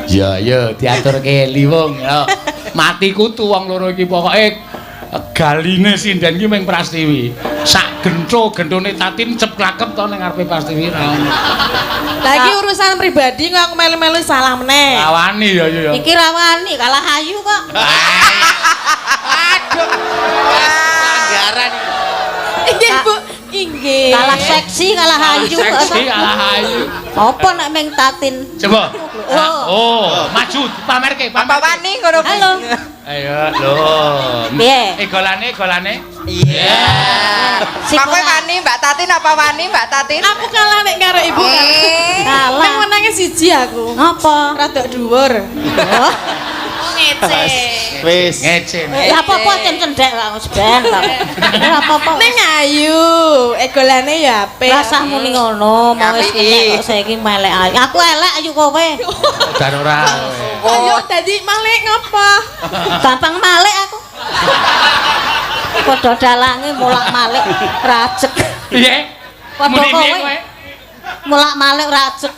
Ya diaturke Eli wong. Ya. Mati kutu wong loro iki pokoke galine sinden iki mung Prastiwi. Sak gentho-genthone Tatin ceplakep to ning ngarepe Prastiwi ra ono. Lah iki urusan pribadi kok aku melu-melu salah meneh. Rawani ya ya. Iki rawani kalah ayu kok. Aduh. Anggaran iki. Inggih, Bu. Inggih. Kalah seksi, kalah ayu kok. Seksi kalah ayu. Apa nek meng Tatin? Coba. Maju pamerke. Apa wani ngono kuwi? Halo. Ayo lho. Piye? Golane. Iya. Pak kowe wani Mbak Tatin apa wani Mbak Tatin? Aku kalah nek karo Ibu kan. Kalah. Nang menange siji aku. Ngapa? Rada dhuwur. Oh, Ngece. Wis. Ngece. ya apa-apa cendek kok wis ben kok. Ya apa-apa. Ning ayu, golane ya apik. Rasah muni ngono, mau wis kok saiki melek ayu. Aku elek ayu kowe. Dan ora. Ayo dadi malih ngapa? Gampang malik aku. Padha dalange mulak-malik rajek. Piye? Padha Muni piye kowe. kowe? Mulak-malik rajek.